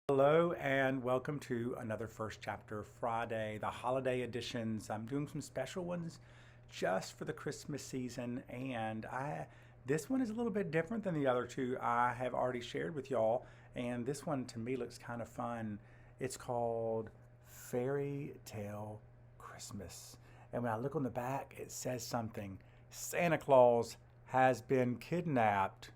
Hello and welcome to another First Chapter Friday, the holiday editions. I'm doing some special ones just for the Christmas season, and this one is a little bit different than the other two I have already shared with y'all, and this one to me looks kind of fun. It's called Fairy Tale Christmas. And when I look on the back, it says something. Santa Claus has been kidnapped.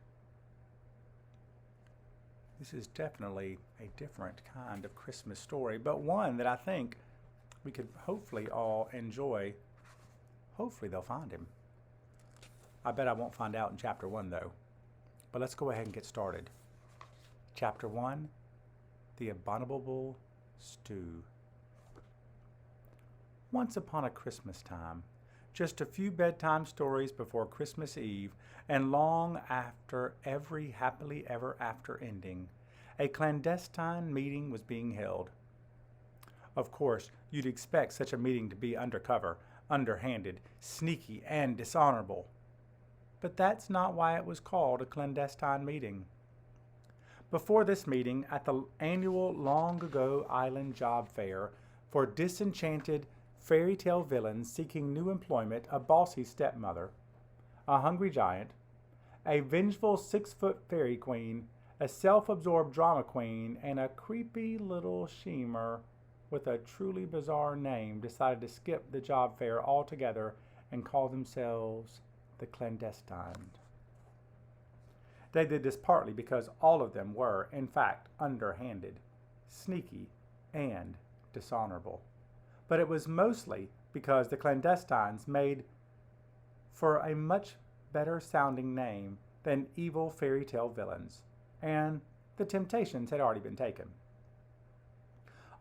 This is definitely a different kind of Christmas story, but one that I think we could hopefully all enjoy. Hopefully they'll find him. I bet I won't find out in chapter 1 though. But let's go ahead and get started. Chapter 1, The Abominable Stew. Once upon a Christmas time, just a few bedtime stories before Christmas Eve, and long after every happily ever after ending, a clandestine meeting was being held. Of course, you'd expect such a meeting to be undercover, underhanded, sneaky, and dishonorable. But that's not why it was called a clandestine meeting. Before this meeting, at the annual Long Ago Island Job Fair for disenchanted fairy tale villains seeking new employment, a bossy stepmother, a hungry giant, a vengeful 6-foot fairy queen, a self-absorbed drama queen, and a creepy little schemer with a truly bizarre name decided to skip the job fair altogether and call themselves the Clandestines. They did this partly because all of them were, in fact, underhanded, sneaky, and dishonorable. But it was mostly because the Clandestines made for a much better sounding name than evil fairy tale villains, and the temptations had already been taken.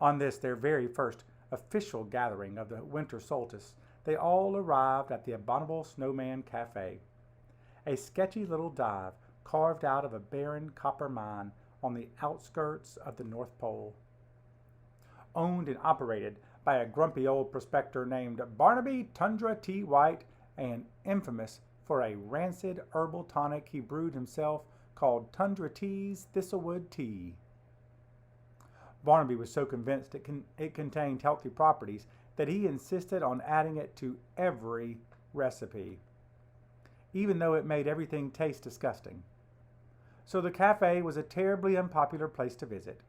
On this, their very first official gathering of the winter solstice, they all arrived at the Abominable Snowman Cafe, a sketchy little dive carved out of a barren copper mine on the outskirts of the North Pole. Owned and operated by a grumpy old prospector named Barnaby Tundra T. White, and infamous for a rancid herbal tonic he brewed himself called Tundra T's Thistlewood Tea. Barnaby was so convinced it contained healthy properties that he insisted on adding it to every recipe, even though it made everything taste disgusting. So the cafe was a terribly unpopular place to visit,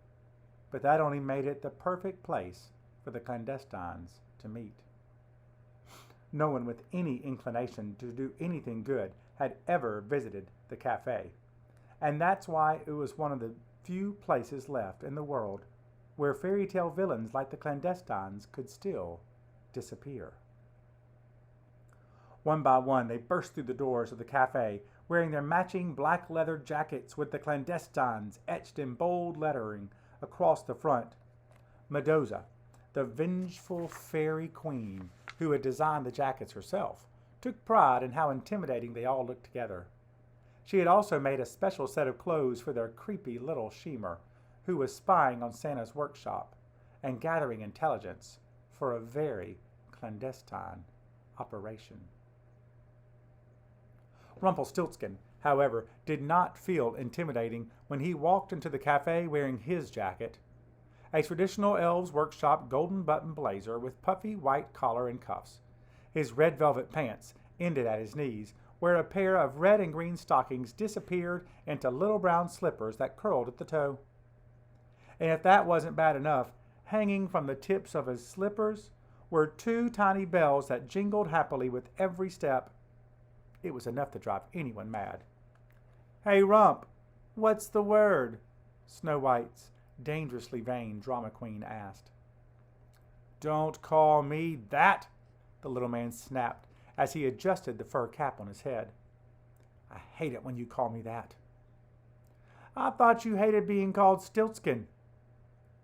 but that only made it the perfect place for the clandestines to meet. No one with any inclination to do anything good had ever visited the cafe, and that's why it was one of the few places left in the world where fairy tale villains like the Clandestines could still disappear. One by one, they burst through the doors of the cafe, wearing their matching black leather jackets with the Clandestines etched in bold lettering across the front. Medusa, the vengeful fairy queen who had designed the jackets herself, took pride in how intimidating they all looked together. She had also made a special set of clothes for their creepy little schemer, who was spying on Santa's workshop and gathering intelligence for a very clandestine operation. Rumpelstiltskin, however, did not feel intimidating when he walked into the cafe wearing his jacket, a traditional elves' workshop golden button blazer with puffy white collar and cuffs. His red velvet pants ended at his knees, where a pair of red and green stockings disappeared into little brown slippers that curled at the toe. And if that wasn't bad enough, hanging from the tips of his slippers were 2 tiny bells that jingled happily with every step. It was enough to drive anyone mad. "Hey, Rump, what's the word?" Snow White's dangerously vain drama queen asked. "Don't call me that," the little man snapped as he adjusted the fur cap on his head. "I hate it when you call me that." "I thought you hated being called Stiltskin,"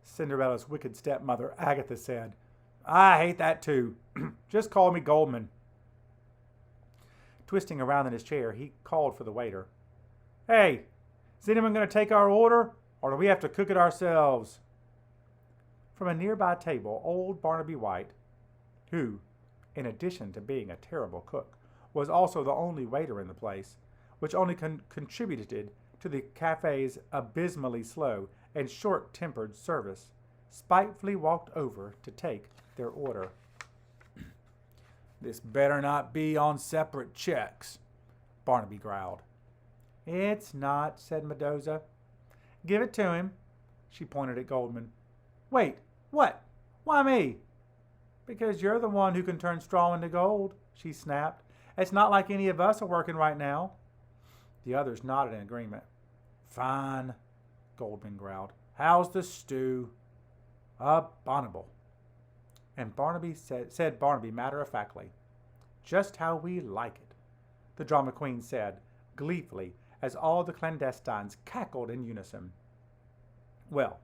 Cinderella's wicked stepmother, Agatha, said. "I hate that too. Just call me Goldman." Twisting around in his chair, he called for the waiter. "Hey, is anyone going to take our order, or do we have to cook it ourselves?" From a nearby table, old Barnaby White, who, in addition to being a terrible cook, was also the only waiter in the place, which only contributed to the cafe's abysmally slow and short-tempered service, spitefully walked over to take their order. "This better not be on separate checks," Barnaby growled. "It's not," said Mendoza. "Give it to him." She pointed at Goldman. "Wait, what? Why me?" "Because you're the one who can turn straw into gold," she snapped. "It's not like any of us are working right now." The others nodded in agreement. "Fine," Goldman growled. "How's the stew?" "Abominable." And said Barnaby matter-of-factly. "Just how we like it," the drama queen said, gleefully, as all the clandestines cackled in unison. Well,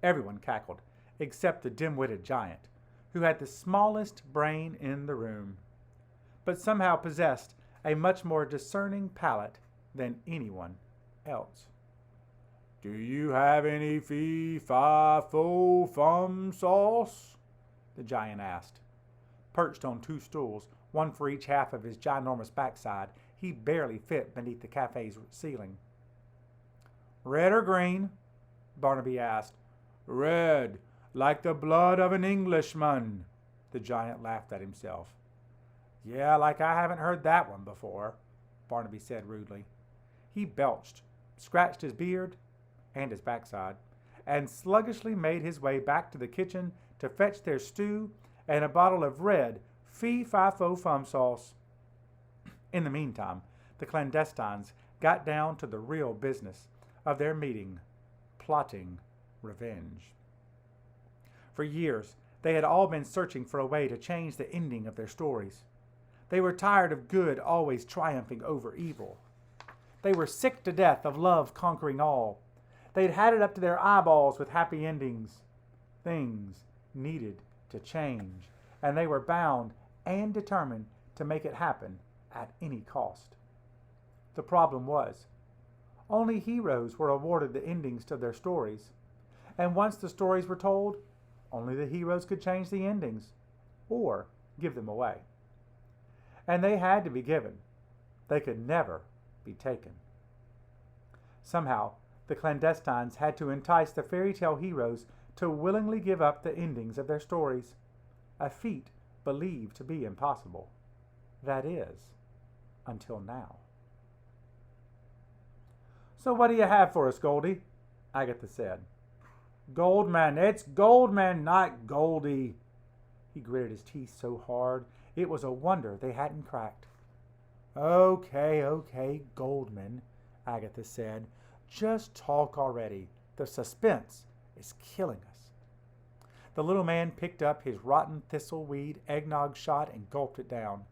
everyone cackled, except the dim-witted giant, who had the smallest brain in the room, but somehow possessed a much more discerning palate than anyone else. "Do you have any fee-fi-fo-fum sauce?" the giant asked. Perched on 2 stools, one for each half of his ginormous backside, he barely fit beneath the cafe's ceiling. "Red or green?" Barnaby asked. "Red, like the blood of an Englishman," the giant laughed at himself. "Yeah, like I haven't heard that one before," Barnaby said rudely. He belched, scratched his beard and his backside, and sluggishly made his way back to the kitchen to fetch their stew and a bottle of red fee-fi-fo-fum sauce. In the meantime, the clandestines got down to the real business of their meeting, plotting revenge. For years, they had all been searching for a way to change the ending of their stories. They were tired of good always triumphing over evil. They were sick to death of love conquering all. They'd had it up to their eyeballs with happy endings. Things needed to change, and they were bound and determined to make it happen at any cost. The problem was, only heroes were awarded the endings to their stories, and once the stories were told, only the heroes could change the endings, or give them away. And they had to be given. They could never be taken. Somehow, the clandestines had to entice the fairy tale heroes to willingly give up the endings of their stories, a feat believed to be impossible. That is, until now. "So what do you have for us, Goldie?" Agatha said. "Goldman, it's Goldman, not Goldie." He gritted his teeth so hard, it was a wonder they hadn't cracked. Okay, Goldman," Agatha said. "Just talk already. The suspense is killing us." The little man picked up his rotten thistleweed eggnog shot and gulped it down.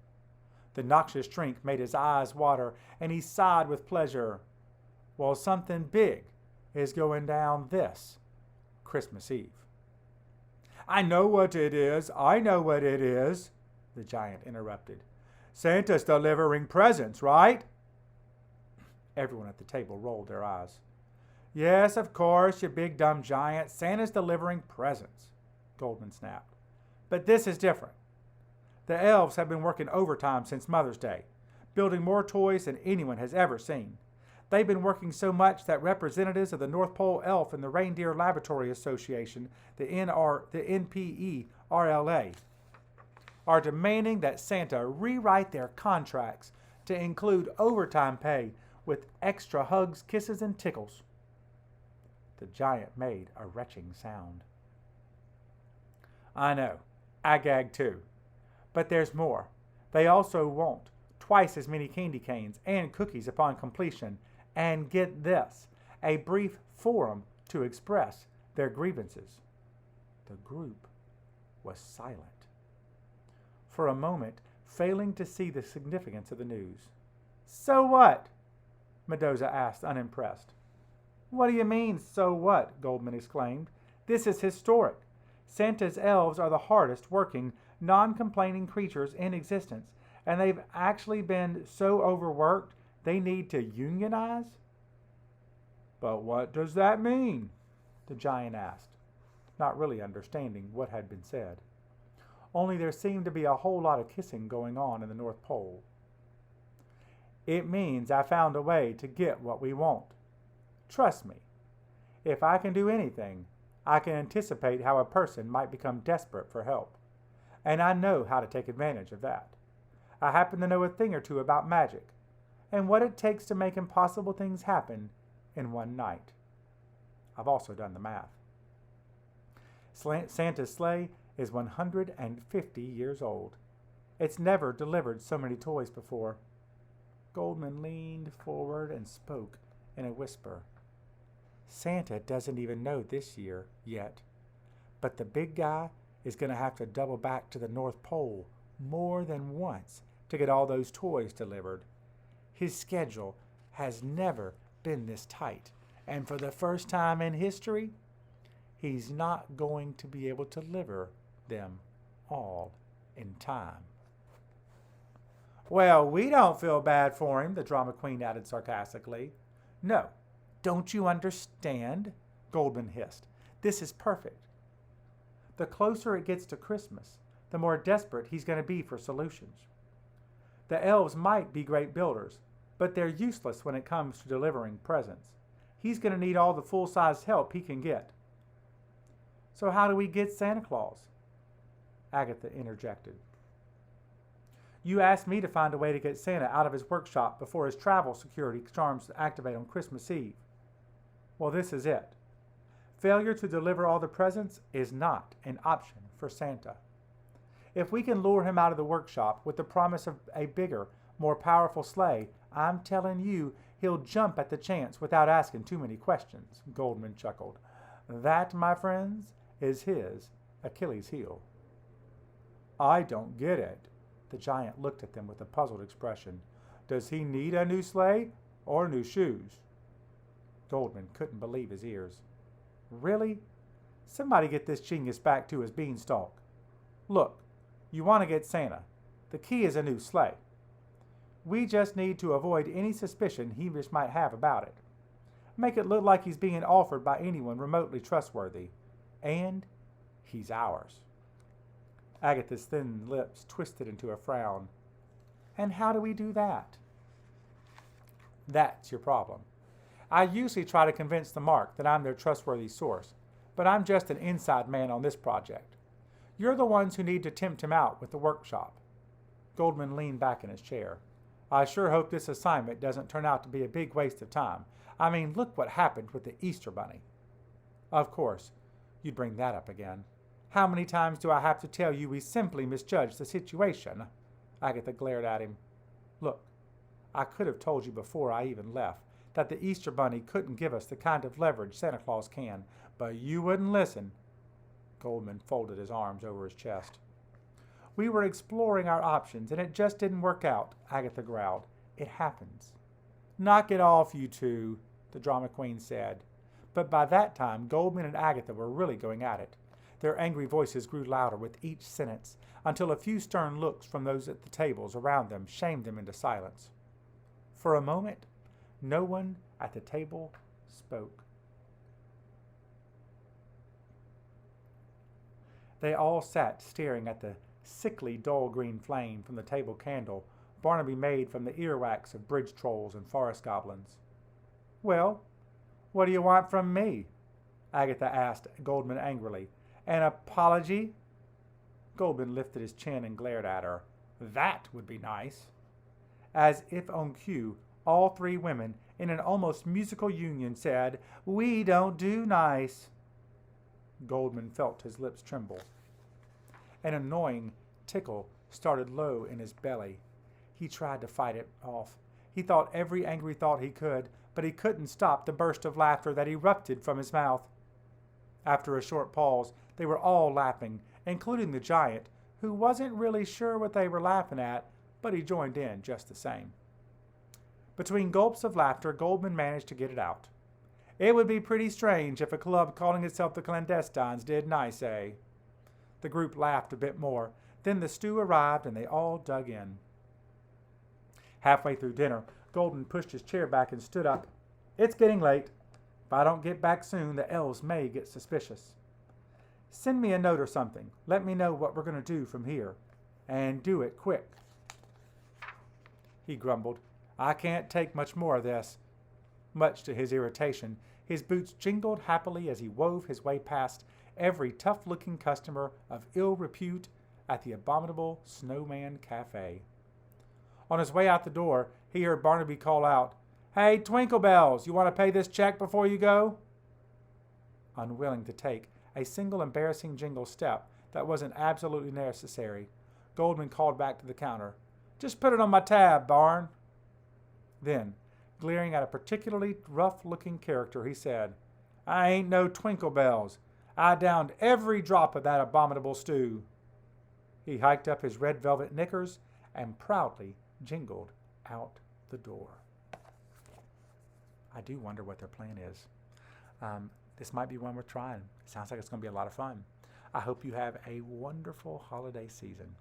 The noxious drink made his eyes water, and he sighed with pleasure. "Well, something big is going down this Christmas Eve." I know what it is, the giant interrupted. "Santa's delivering presents, right?" Everyone at the table rolled their eyes. "Yes, of course, you big dumb giant. Santa's delivering presents," Goldman snapped. "But this is different. The elves have been working overtime since Mother's Day, building more toys than anyone has ever seen. They've been working so much that representatives of the North Pole Elf and the Reindeer Laboratory Association, the NPERLA, are demanding that Santa rewrite their contracts to include overtime pay with extra hugs, kisses, and tickles." The giant made a retching sound. "I know. I gagged too. But there's more. They also want twice as many candy canes and cookies upon completion, and get this, a brief forum to express their grievances." The group was silent, for a moment failing to see the significance of the news. "So what?" Mendoza asked, unimpressed. "What do you mean, so what?" Goldman exclaimed. "This is historic. Santa's elves are the hardest working, non-complaining creatures in existence, and they've actually been so overworked they need to unionize?" "But what does that mean?" the giant asked, not really understanding what had been said. Only there seemed to be a whole lot of kissing going on in the North Pole. "It means I found a way to get what we want," Trust me, if I can do anything, I can anticipate how a person might become desperate for help. And I know how to take advantage of that. I happen to know a thing or two about magic and what it takes to make impossible things happen in one night. I've also done the math. Santa's sleigh is 150 years old. It's never delivered so many toys before. Goldman leaned forward and spoke in a whisper. Santa doesn't even know this year yet, but the big guy is going to have to double back to the North Pole more than once to get all those toys delivered. His schedule has never been this tight, and for the first time in history, he's not going to be able to deliver them all in time. Well, we don't feel bad for him, the drama queen added sarcastically. No, don't you understand? Goldman hissed. This is perfect. The closer it gets to Christmas, the more desperate he's going to be for solutions. The elves might be great builders, but they're useless when it comes to delivering presents. He's going to need all the full-size help he can get. So how do we get Santa Claus? Agatha interjected. You asked me to find a way to get Santa out of his workshop before his travel security charms activate on Christmas Eve. Well, this is it. Failure to deliver all the presents is not an option for Santa. If we can lure him out of the workshop with the promise of a bigger, more powerful sleigh, I'm telling you, he'll jump at the chance without asking too many questions, Goldman chuckled. That, my friends, is his Achilles heel. I don't get it. The giant looked at them with a puzzled expression. Does he need a new sleigh or new shoes? Goldman couldn't believe his ears. Really? Somebody get this genius back to his beanstalk. Look, you want to get Santa. The key is a new sleigh. We just need to avoid any suspicion he might have about it. Make it look like he's being offered by anyone remotely trustworthy. And he's ours. Agatha's thin lips twisted into a frown. And how do we do that? That's your problem. I usually try to convince the Mark that I'm their trustworthy source, but I'm just an inside man on this project. You're the ones who need to tempt him out with the workshop. Goldman leaned back in his chair. I sure hope this assignment doesn't turn out to be a big waste of time. I mean, look what happened with the Easter Bunny. Of course, you'd bring that up again. How many times do I have to tell you we simply misjudged the situation? Agatha glared at him. Look, I could have told you before I even left that the Easter Bunny couldn't give us the kind of leverage Santa Claus can, but you wouldn't listen. Goldman folded his arms over his chest. We were exploring our options, and it just didn't work out, Agatha growled. It happens. Knock it off, you two, the drama queen said. But by that time, Goldman and Agatha were really going at it. Their angry voices grew louder with each sentence, until a few stern looks from those at the tables around them shamed them into silence. For a moment, no one at the table spoke. They all sat staring at the sickly dull green flame from the table candle Barnaby made from the earwax of bridge trolls and forest goblins. Well, what do you want from me? Agatha asked Goldman angrily. An apology? Goldman lifted his chin and glared at her. That would be nice. As if on cue, all three women, in an almost musical union, said, We don't do nice. Goldman felt his lips tremble. An annoying tickle started low in his belly. He tried to fight it off. He thought every angry thought he could, but he couldn't stop the burst of laughter that erupted from his mouth. After a short pause, they were all laughing, including the giant, who wasn't really sure what they were laughing at, but he joined in just the same. Between gulps of laughter, Goldman managed to get it out. It would be pretty strange if a club calling itself the Clandestines did nice, eh? The group laughed a bit more. Then the stew arrived and they all dug in. Halfway through dinner, Goldman pushed his chair back and stood up. It's getting late. If I don't get back soon, the elves may get suspicious. Send me a note or something. Let me know what we're going to do from here. And do it quick. He grumbled. I can't take much more of this. Much to his irritation, his boots jingled happily as he wove his way past every tough-looking customer of ill repute at the abominable Snowman Cafe. On his way out the door, he heard Barnaby call out, "Hey, Twinkle-Bells, you want to pay this check before you go?" Unwilling to take a single embarrassing jingle step that wasn't absolutely necessary, Goldman called back to the counter, "Just put it on my tab, Barn." Then, glaring at a particularly rough-looking character, he said, "I ain't no Twinkle-Bells. I downed every drop of that abominable stew." He hiked up his red velvet knickers and proudly jingled out the door. I do wonder what their plan is. This might be one worth trying. It sounds like it's going to be a lot of fun. I hope you have a wonderful holiday season.